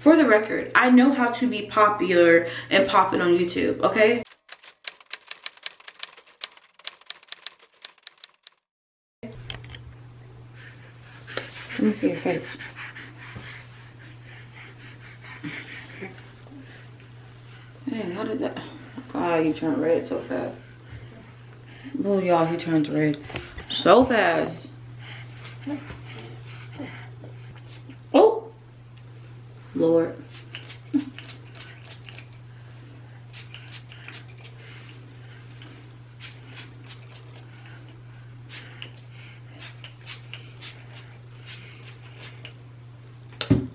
For the record, I know how to be popular and popping on YouTube, okay? Let me see your face. Man, how did that? God, you turned red so fast. Oh, y'all, he turned red so fast. Oh, Lord.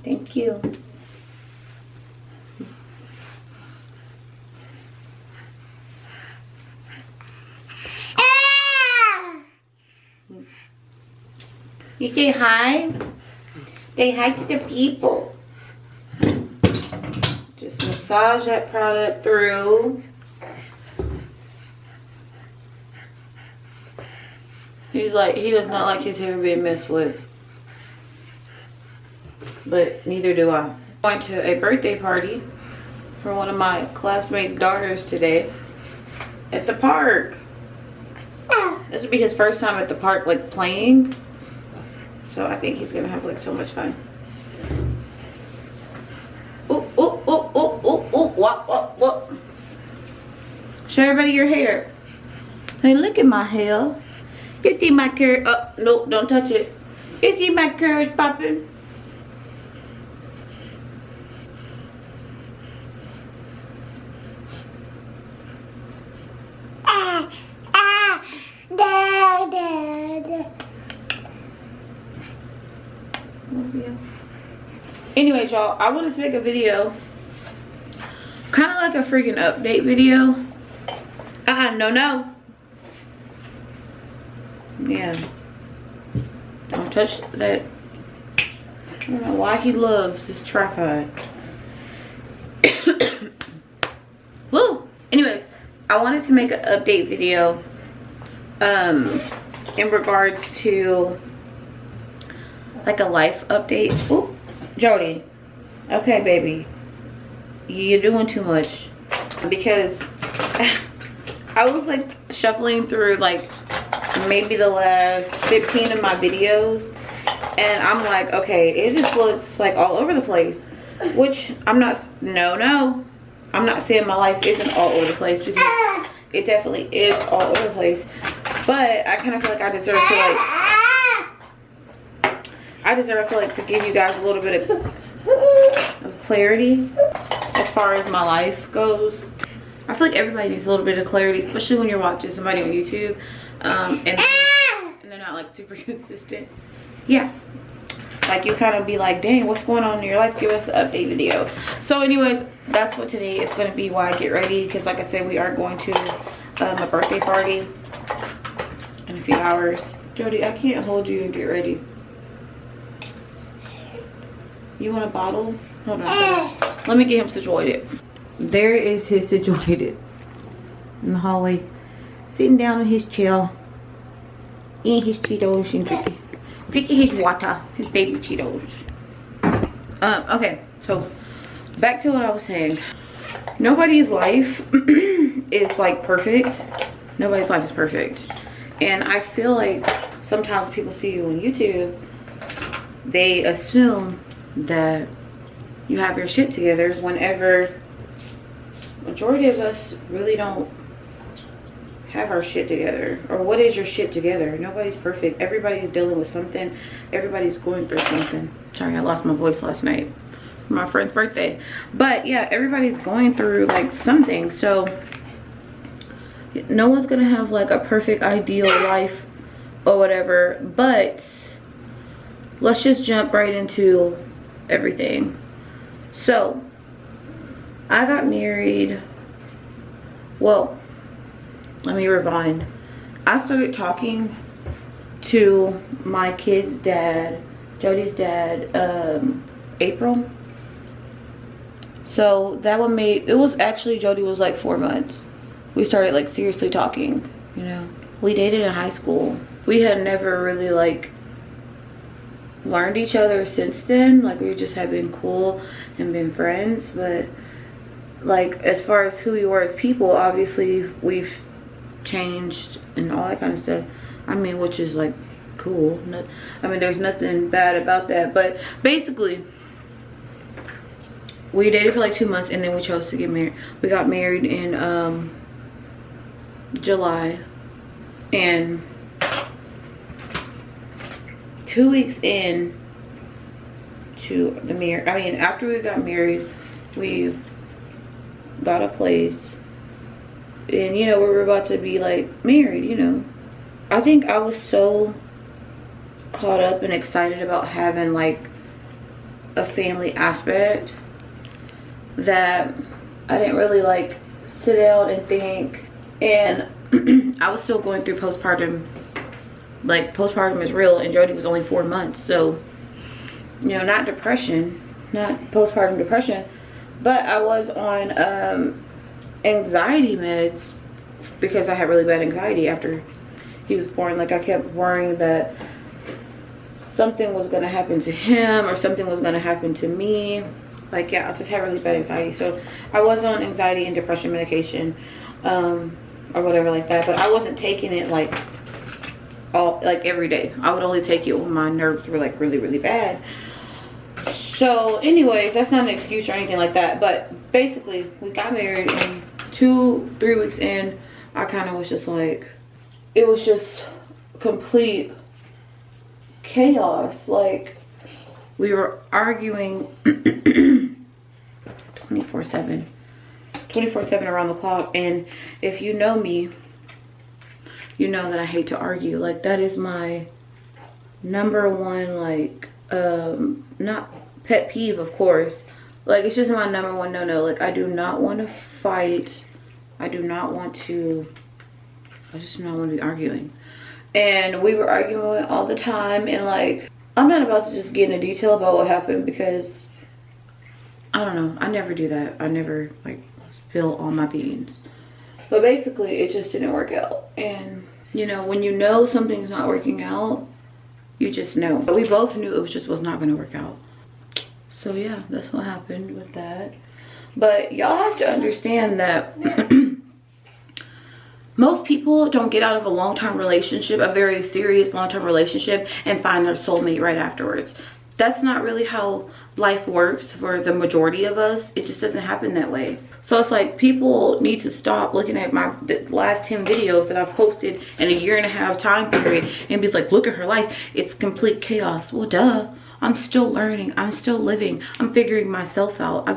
Thank you. You say hi? Say hi to the people. Just massage that product through. He's like, he does not like his hair being messed with. But neither do I. I'm going to a birthday party for one of my classmates' daughters today at the park. This will be his first time at the park, like playing. So I think he's gonna have like so much fun. Oh, oh, oh, oh, oh, oh, what, what? Show everybody your hair. Hey, look at my hair. You see my curl? Oh, no, don't touch it. You see my curls popping? Anyways, y'all, I wanted to make a video, kind of like a freaking update video. No. Yeah. Don't touch that. I don't know why he loves this tripod. Woo! Anyway, I wanted to make an update video in regards to like a life update. Ooh, Jody. Okay, baby. You're doing too much. Because I was like shuffling through like maybe the last 15 of my videos, and I'm like, okay, it just looks like all over the place. Which I'm not, no. I'm not saying my life isn't all over the place, because it definitely is all over the place. But I kind of feel like I deserve to give you guys a little bit of clarity as far as my life goes. I feel like everybody needs a little bit of clarity, especially when you're watching somebody on YouTube and they're not like super consistent. Yeah, like you kind of be like, dang, what's going on in your life? Give us an update video. So anyways, that's what today is going to be, while I get ready, because like I said, we are going to a birthday party in a few hours. Jody, I can't hold you and get ready. You want a bottle? Hold on. Let me get him situated. There is his situated in the hallway, sitting down in his chair, eating his Cheetos and drinking his water, his baby Cheetos. Okay, so back to what I was saying. Nobody's life is like perfect. Nobody's life is perfect. And I feel like sometimes people see you on YouTube, they assume that you have your shit together, whenever majority of us really don't have our shit together. Or what is your shit together? Nobody's perfect. Everybody's dealing with something. Everybody's going through something. Sorry, I lost my voice last night for my friend's birthday. But yeah, everybody's going through like something. So no one's gonna have like a perfect ideal life or whatever. But let's just jump right into everything. So I got married, well, let me rewind. I started talking to my kid's dad, Jody's dad, April. So that one made, it was actually, Jody was like 4 months. We started like seriously talking, you know. We dated in high school. We had never really like learned each other since then. Like, we just have been cool and been friends, but like as far as who we were as people, obviously we've changed and all that kind of stuff. I mean, which is like cool. I mean, there's nothing bad about that, but basically we dated for like 2 months and then we chose to get married. We got married in July, and 2 weeks in to the marriage, I mean, after we got married, we got a place, and you know, we were about to be like married, you know. I think I was so caught up and excited about having like a family aspect that I didn't really like sit down and think. And I was still going through postpartum. Like, postpartum is real, and Jody was only 4 months, so you know, not depression, not postpartum depression, but I was on anxiety meds because I had really bad anxiety after he was born. Like, I kept worrying that something was gonna happen to him or something was gonna happen to me. Like, yeah, I just had really bad anxiety, so I was on anxiety and depression medication, or whatever like that, but I wasn't taking it like every day. I would only take it when my nerves were like really, really bad. So anyways, that's not an excuse or anything like that, but basically we got married, and 2-3 weeks in, I kind of was just like, it was just complete chaos. Like, we were arguing 24/7 around the clock, and if you know me, you know that I hate to argue. Like, that is my number one, like, not pet peeve, of course. Like, it's just my number one no. Like, I do not want to fight. I just do not want to be arguing. And we were arguing all the time, and like, I'm not about to just get into detail about what happened because I don't know. I never do that. I never like spill all my beans. But basically, it just didn't work out. And you know, when you know something's not working out, you just know. But we both knew it was not going to work out. So yeah, that's what happened with that. But y'all have to understand that most people don't get out of a long-term relationship, a very serious long-term relationship, and find their soulmate right afterwards. That's not really how life works for the majority of us. It just doesn't happen that way. So it's like, people need to stop looking at the last 10 videos that I've posted in a 1.5-year time period and be like, look at her life, it's complete chaos. Well, duh. I'm still learning. I'm still living. I'm figuring myself out.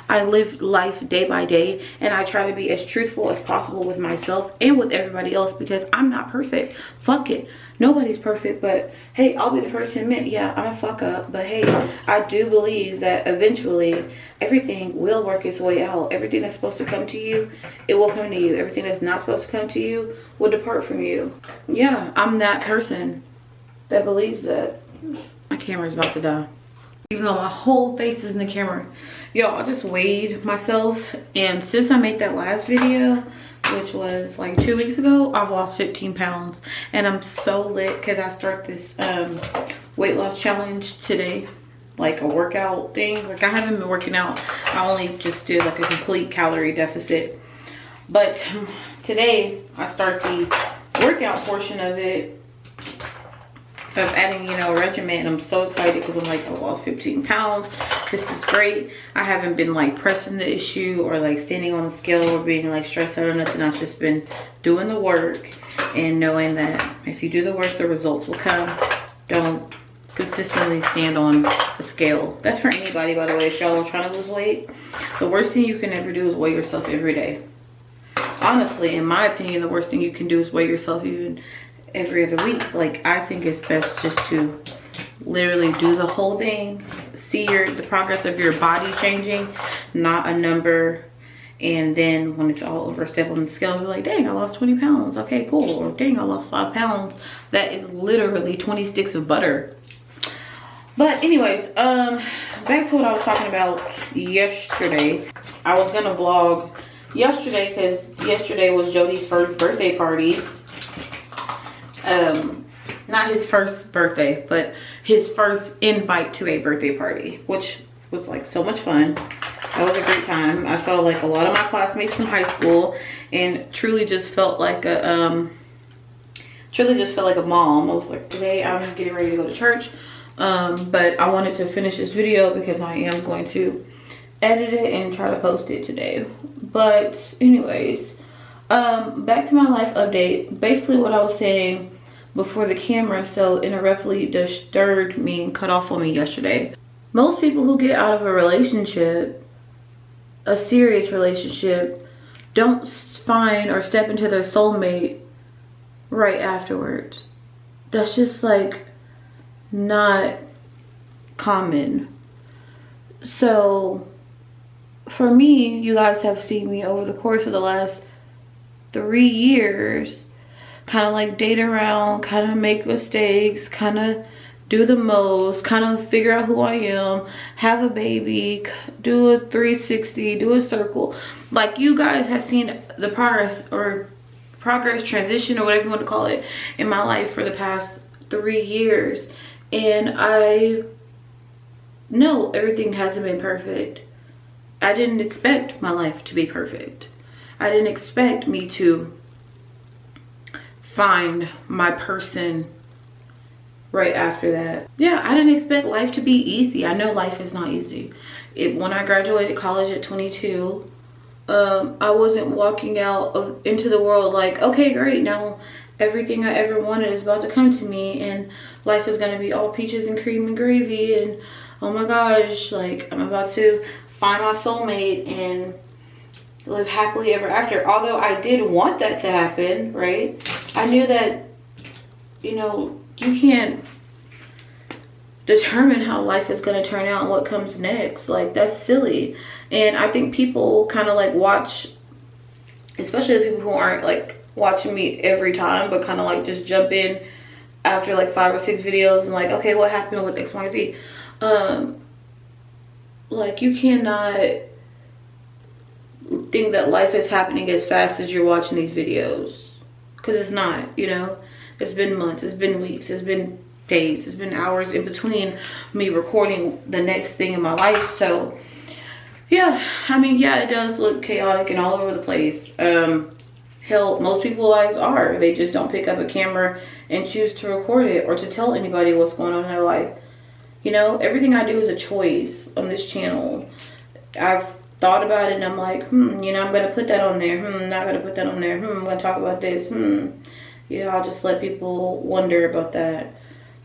I live life day by day, and I try to be as truthful as possible with myself and with everybody else, because I'm not perfect. Fuck it. Nobody's perfect, but hey, I'll be the first to admit, yeah, I'm a fuck up. But hey, I do believe that eventually everything will work its way out. Everything that's supposed to come to you, it will come to you. Everything that's not supposed to come to you will depart from you. Yeah, I'm that person that believes that. My camera's about to die. Even though my whole face is in the camera. Yo, I just weighed myself, and since I made that last video, which was like 2 weeks ago, I've lost 15 pounds. And I'm so lit because I start this weight loss challenge today. Like a workout thing. Like, I haven't been working out. I only just did like a complete calorie deficit. But today, I start the workout portion of it, of adding, you know, a regimen. And I'm so excited because I'm like, I lost 15 pounds. This is great. I haven't been like pressing the issue or like standing on the scale or being like stressed out or nothing. I've just been doing the work and knowing that if you do the work, the results will come. Don't consistently stand on the scale. That's for anybody, by the way. If y'all are trying to lose weight, the worst thing you can ever do is weigh yourself every day. Honestly, in my opinion, the worst thing you can do is weigh yourself even every other week. Like, I think it's best just to literally do the whole thing, see the progress of your body changing, not a number, and then when it's all over, step on the scale and be like, dang, I lost 20 pounds. Okay, cool. Or dang, I lost 5 pounds. That is literally 20 sticks of butter. But anyways, back to what I was talking about yesterday. I was gonna vlog yesterday because yesterday was Jody's first birthday party. not his first birthday, but his first invite to a birthday party, which was like so much fun. That was a great time. I saw like a lot of my classmates from high school, and truly just felt like a mom. I was like, today I'm getting ready to go to church, but I wanted to finish this video because I am going to edit it and try to post it today. But anyways, back to my life update. Basically what I was saying before the camera so interruptly disturbed me and cut off on me yesterday. Most people who get out of a relationship, a serious relationship, don't find or step into their soulmate right afterwards. That's just like not common. So for me, you guys have seen me over the course of the last 3 years kind of like date around, kind of make mistakes, kind of do the most, kind of figure out who I am, have a baby, do a 360, do a circle. Like, you guys have seen the progress transition, or whatever you want to call it, in my life for the past 3 years. And I know everything hasn't been perfect. I didn't expect my life to be perfect. I didn't expect me to find my person right after that. Yeah, I didn't expect life to be easy. I know life is not easy. When I graduated college at 22, I wasn't walking out into the world like, okay, great, now everything I ever wanted is about to come to me, and life is going to be all peaches and cream and gravy, and oh my gosh, like, I'm about to find my soulmate and live happily ever after. Although I did want that to happen, right? I knew that, you know, you can't determine how life is going to turn out and what comes next. Like, that's silly. And I think people kind of like watch, especially the people who aren't like watching me every time, but kind of like just jump in after like 5 or 6 videos and like, okay, what happened with XYZ? Like, you cannot think that life is happening as fast as you're watching these videos, because it's not. You know, it's been months, it's been weeks, it's been days, it's been hours in between me recording the next thing in my life. So yeah, I mean, yeah, it does look chaotic and all over the place. Hell, most people's lives are. They just don't pick up a camera and choose to record it or to tell anybody what's going on in their life. You know, everything I do is a choice on this channel. I've thought about it and I'm like, you know, I'm going to put that on there. Not going to put that on there. I'm going to talk about this. You know, I'll just let people wonder about that.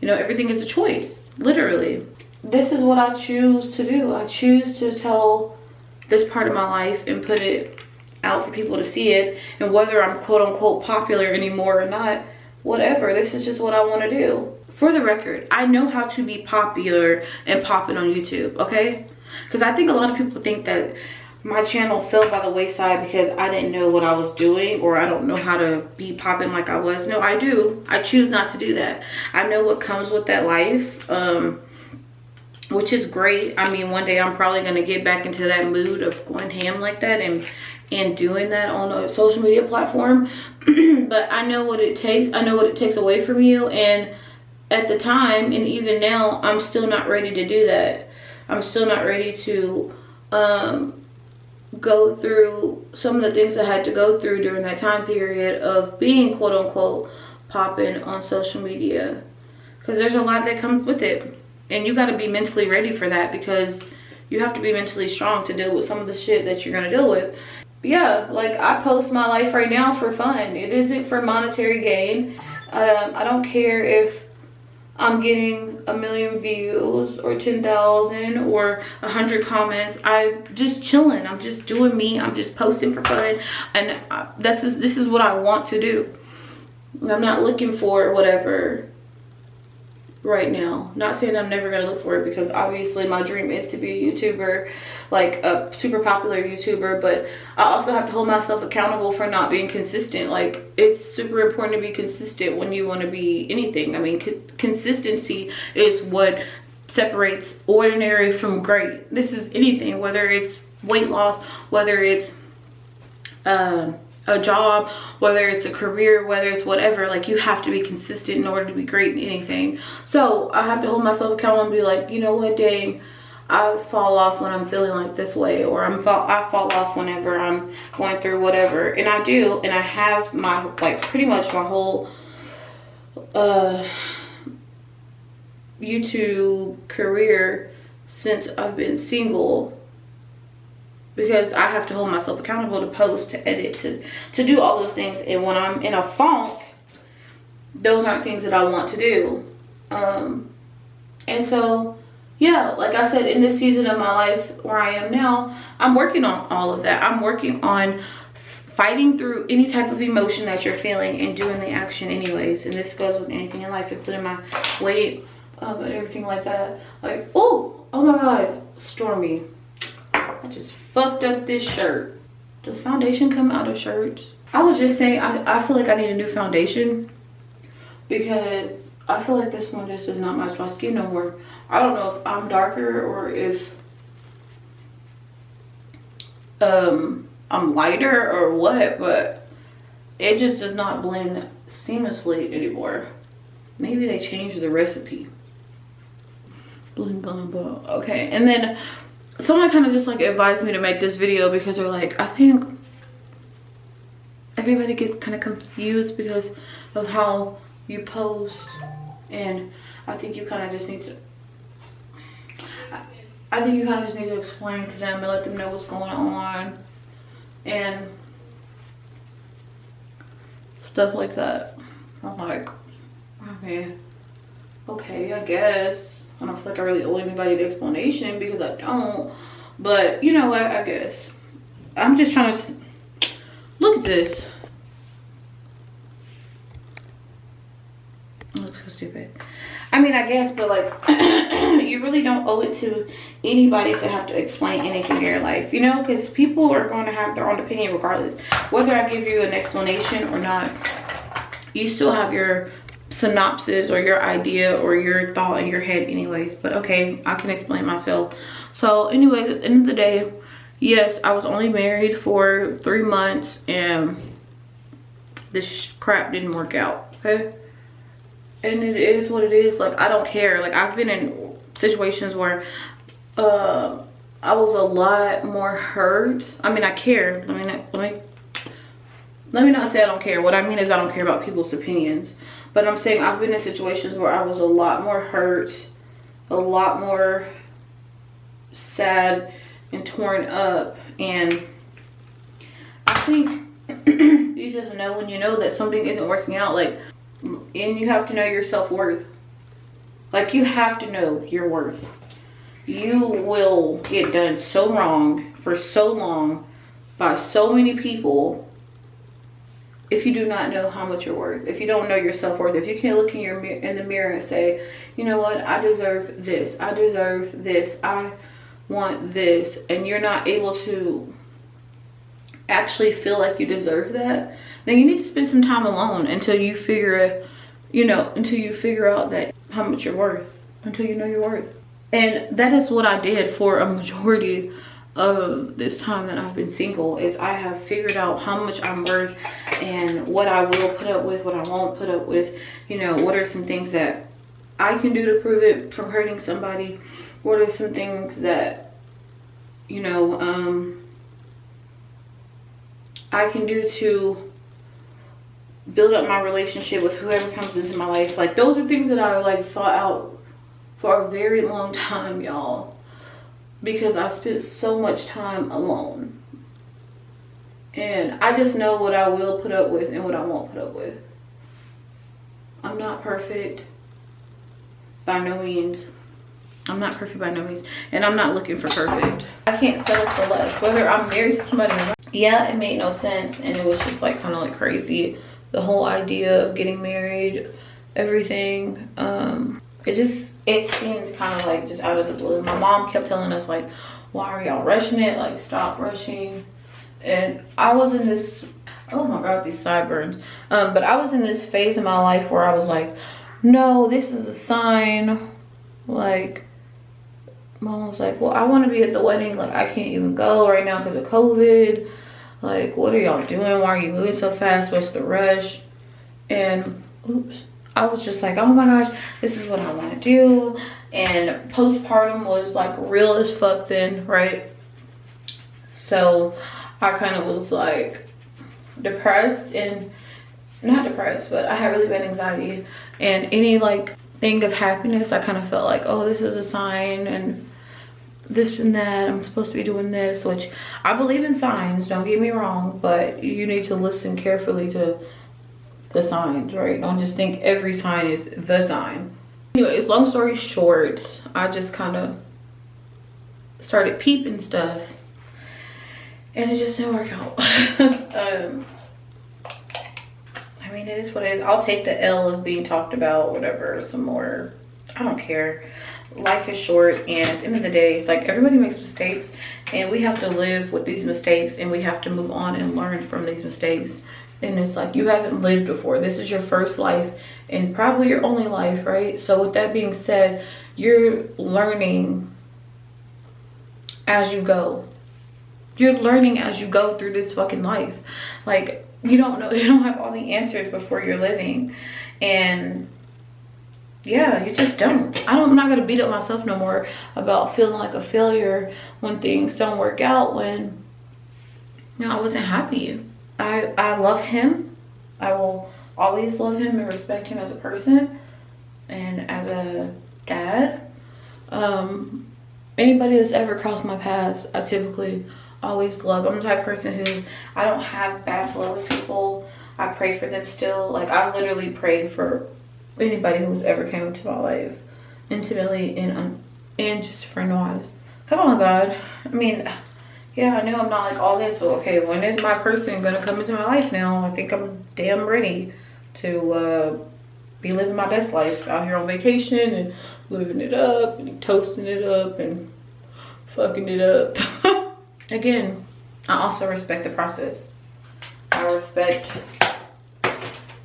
You know, everything is a choice, literally. This is what I choose to do. I choose to tell this part of my life and put it out for people to see it. And whether I'm quote unquote popular anymore or not, whatever, this is just what I want to do. For the record, I know how to be popular and popping on YouTube, okay? Because I think a lot of people think that my channel fell by the wayside because I didn't know what I was doing, or I don't know how to be popping like I was. No, I do. I choose not to do that. I know what comes with that life, which is great. I mean, one day I'm probably going to get back into that mood of going ham like that and doing that on a social media platform. But I know what it takes. I know what it takes away from you. And at the time, and even now, I'm still not ready to do that. I'm still not ready to go through some of the things I had to go through during that time period of being quote unquote popping on social media. Because there's a lot that comes with it. And you got to be mentally ready for that, because you have to be mentally strong to deal with some of the shit that you're going to deal with. But yeah, like, I post my life right now for fun. It isn't for monetary gain. I don't care if I'm getting 1 million views or 10,000 or 100 comments. I'm just chilling. I'm just doing me. I'm just posting for fun. And this is what I want to do. I'm not looking for whatever right now. Not saying I'm never gonna look for it, because obviously my dream is to be a YouTuber, like a super popular YouTuber, but I also have to hold myself accountable for not being consistent. Like, it's super important to be consistent when you want to be anything. I mean, consistency is what separates ordinary from great. This is anything, whether it's weight loss, whether it's a a job, whether it's a career, whether it's whatever, like you have to be consistent in order to be great in anything. So I have to hold myself accountable and be like, you know what, dang, I fall off when I'm feeling like this way, or I fall off whenever I'm going through whatever. And I do, and I have my, like, pretty much my whole YouTube career since I've been single, because I have to hold myself accountable to post, to edit, to do all those things. And when I'm in a funk, those aren't things that I want to do. And so, yeah, like I said, in this season of my life where I am now, I'm working on all of that. I'm working on fighting through any type of emotion that you're feeling and doing the action anyways. And this goes with anything in life, including my weight, and everything like that. Like, oh my God, Stormy, I just fucked up this shirt. Does foundation come out of shirts? I was just saying, I feel like I need a new foundation, because I feel like this one just does not match my skin no more. I don't know if I'm darker or if I'm lighter or what, but it just does not blend seamlessly anymore. Maybe they changed the recipe. Bling, bling, bling. Okay, and then someone kind of just like advised me to make this video, because they're like, I think everybody gets kind of confused because of how you post, and I think you kind of just need to, I think you kind of just need to explain to them and let them know what's going on and stuff like that. I'm like, okay, I guess. I don't feel like I really owe anybody an explanation, because I don't. But you know what? I guess I'm just trying to look at this. It looks so stupid. I mean, I guess, but like, you really don't owe it to anybody to have to explain anything in your life, you know, because people are going to have their own opinion regardless. Whether I give you an explanation or not, you still have your synopsis or your idea or your thought in your head anyways. But okay, I can explain myself. So anyways, at the end of the day, yes, I was only married for 3 months, and this crap didn't work out, okay? And it is what it is. Like, I don't care. Like, I've been in situations where I was a lot more hurt. I mean, I care. Let me not say I don't care. What I mean is I don't care about people's opinions. But I'm saying I've been in situations where I was a lot more hurt, a lot more sad and torn up. And I think you just know when you know that something isn't working out, like, and you have to know your self-worth. Like, you have to know your worth. You will get done so wrong for so long by so many people if you do not know how much you're worth. If you don't know your self-worth, if you can't look in the mirror and say, you know what, I deserve this, I deserve this, I want this, and you're not able to actually feel like you deserve that, then you need to spend some time alone until you figure out that how much you're worth, until you know your worth. And that is what I did for a majority of this time that I've been single, is I have figured out how much I'm worth and what I will put up with, what I won't put up with. You know, what are some things that I can do to prove it from hurting somebody? What are some things that, you know, I can do to build up my relationship with whoever comes into my life? Like, those are things that I like thought out for a very long time, y'all, because I spent so much time alone. And I just know what I will put up with and what I won't put up with. I'm not perfect by no means. I'm not perfect by no means, and I'm not looking for perfect. I can't settle for less, whether I'm married to somebody or not. Yeah, it made no sense, and it was just like kind of like crazy, the whole idea of getting married, everything. It seemed kind of like just out of the blue. My mom kept telling us, like, why are y'all rushing it? Like, stop rushing. And I was in this, oh my God, these sideburns. But I was in this phase in my life where I was like, no, this is a sign. Like, Mom was like, well, I want to be at the wedding. Like, I can't even go right now because of COVID. Like, what are y'all doing? Why are you moving so fast? What's the rush? And oops, I was just like, oh my gosh, this is what I want to do. And postpartum was like real as fuck then, right? So I kind of was like depressed, and not depressed, but I had really bad anxiety, and any like thing of happiness, I kind of felt like, oh, this is a sign, and this and that, I'm supposed to be doing this, which I believe in signs, don't get me wrong, but you need to listen carefully to the signs, right? Don't just think every sign is the sign. Anyways, long story short, I just kind of started peeping stuff, and it just didn't work out. I mean, it is what it is. I'll take the L of being talked about, whatever, some more. I don't care. Life is short, and at the end of the day, it's like everybody makes mistakes, and we have to live with these mistakes, and we have to move on and learn from these mistakes. And it's like, you haven't lived before. This is your first life, and probably your only life, right? So with that being said, you're learning as you go. You're learning as you go through this fucking life. Like, you don't know, you don't have all the answers before you're living. And yeah, you just don't. I'm not gonna beat up myself no more about feeling like a failure when things don't work out, when, you know, I wasn't happy. I love him. I will always love him and respect him as a person and as a dad. Anybody that's ever crossed my paths, I typically always love. I'm the type of person who, I don't have bad blood with people. I pray for them still. Like, I literally pray for anybody who's ever came into my life, intimately and just friend-wise. Come on, God. I mean, yeah, I know I'm not like all this, but okay, when is my person gonna come into my life now? I think I'm damn ready to be living my best life out here on vacation and living it up and toasting it up and fucking it up. Again, I also respect the process. I respect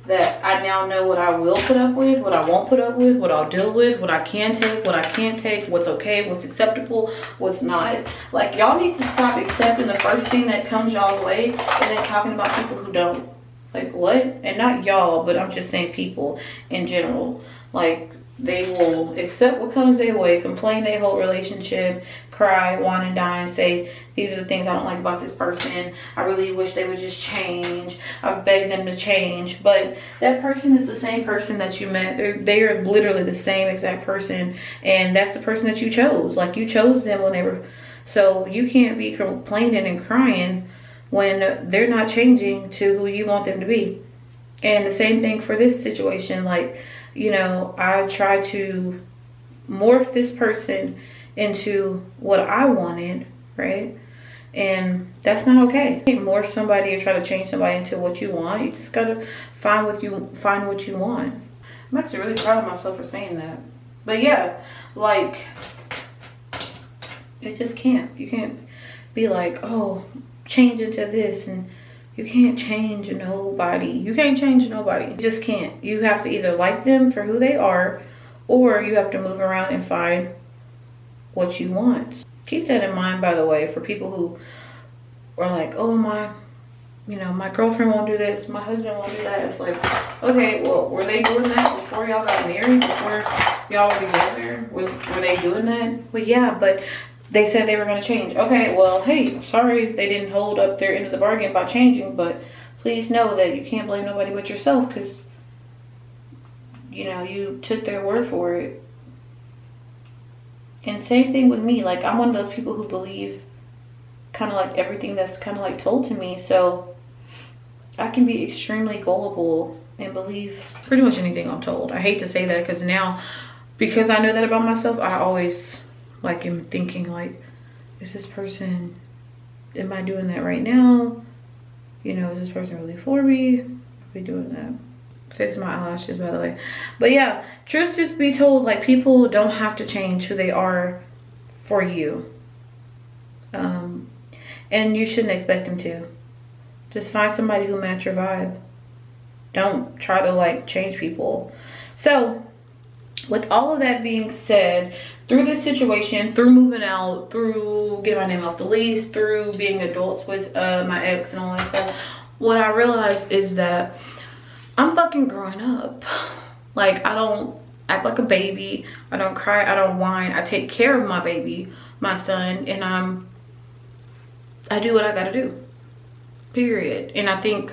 that I now know what I will put up with, what I won't put up with, what I'll deal with, what I can take, what I can't take, what's okay, what's acceptable, what's not. Like, y'all need to stop accepting the first thing that comes y'all's way and then talking about people who don't. Like, what? And not y'all, but I'm just saying people in general. Like, they will accept what comes their way, complain their whole relationship, cry, whine and die, and say, these are the things I don't like about this person. I really wish they would just change. I've begged them to change. But that person is the same person that you met. They are literally the same exact person. And that's the person that you chose. Like, you chose them when they were. So you can't be complaining and crying when they're not changing to who you want them to be. And the same thing for this situation. Like, you know, I try to morph this person into what I wanted, right? And that's not okay. You can't morph somebody or try to change somebody into what you want. You just gotta find what you want. I'm actually really proud of myself for saying that. But yeah, like, it just can't. You can't be like, oh, change into this, and you can't change nobody. You can't change nobody. You just can't. You have to either like them for who they are, or you have to move around and find what you want. Keep that in mind, by the way, for people who are like, oh, my girlfriend won't do this, my husband won't do that. It's like, okay, well, were they doing that before y'all got married? Before y'all were together? Were they doing that? Well, yeah, but they said they were going to change. Okay, well, hey, sorry they didn't hold up their end of the bargain by changing, but please know that you can't blame nobody but yourself, because, you know, you took their word for it. And same thing with me. Like, I'm one of those people who believe kind of like everything that's kind of like told to me. So I can be extremely gullible and believe pretty much anything I'm told. I hate to say that, because now, because I know that about myself, I always like am thinking like, is this person, am I doing that right now? You know, is this person really for me? Are we doing that? Fix my eyelashes, by the way. But yeah, truth just be told, like, people don't have to change who they are for you. And you shouldn't expect them to. Just find somebody who match your vibe. Don't try to like change people. So with all of that being said, through this situation, through moving out, through getting my name off the lease, through being adults with my ex and all that stuff, what I realized is that I'm fucking growing up. Like, I don't act like a baby. I don't cry. I don't whine. I take care of my baby, my son, and I do what I gotta do, period. And I think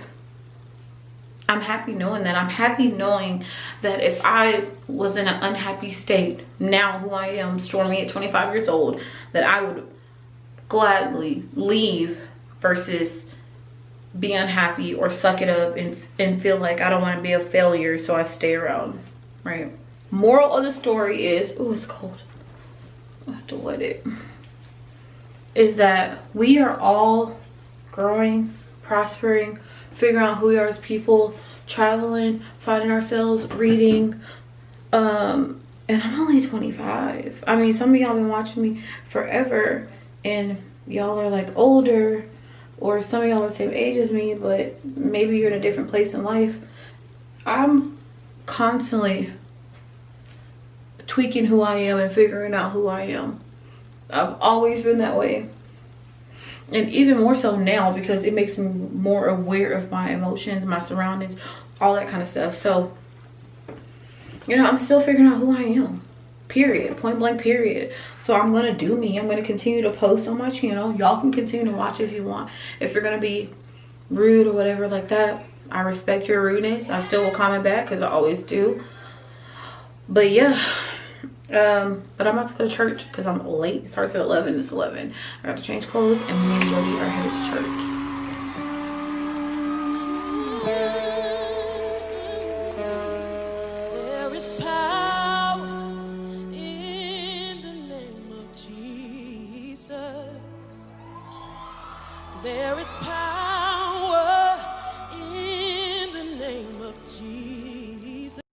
I'm happy knowing that. I'm happy knowing that if I was in an unhappy state, now who I am, Stormy at 25 years old, that I would gladly leave versus be unhappy or suck it up and feel like I don't want to be a failure, so I stay around, right? Moral of the story is, oh, it's cold. I have to wet it. Is that we are all growing, prospering, figuring out who we are as people, traveling, finding ourselves, reading. And I'm only 25. I mean, some of y'all been watching me forever and y'all are like older, or some of y'all are the same age as me, but maybe you're in a different place in life. I'm constantly tweaking who I am and figuring out who I am. I've always been that way. And even more so now, because it makes me more aware of my emotions, my surroundings, all that kind of stuff. So, you know, I'm still figuring out who I am. Period. Point blank, period. So I'm going to do me. I'm going to continue to post on my channel. Y'all can continue to watch if you want. If you're going to be rude or whatever like that, I respect your rudeness. I still will comment back because I always do. But yeah. But I'm about to go to church because I'm late. It starts at 11. It's 11. I got to change clothes and me and Jody are headed to church. There is power in the name of Jesus. There is power.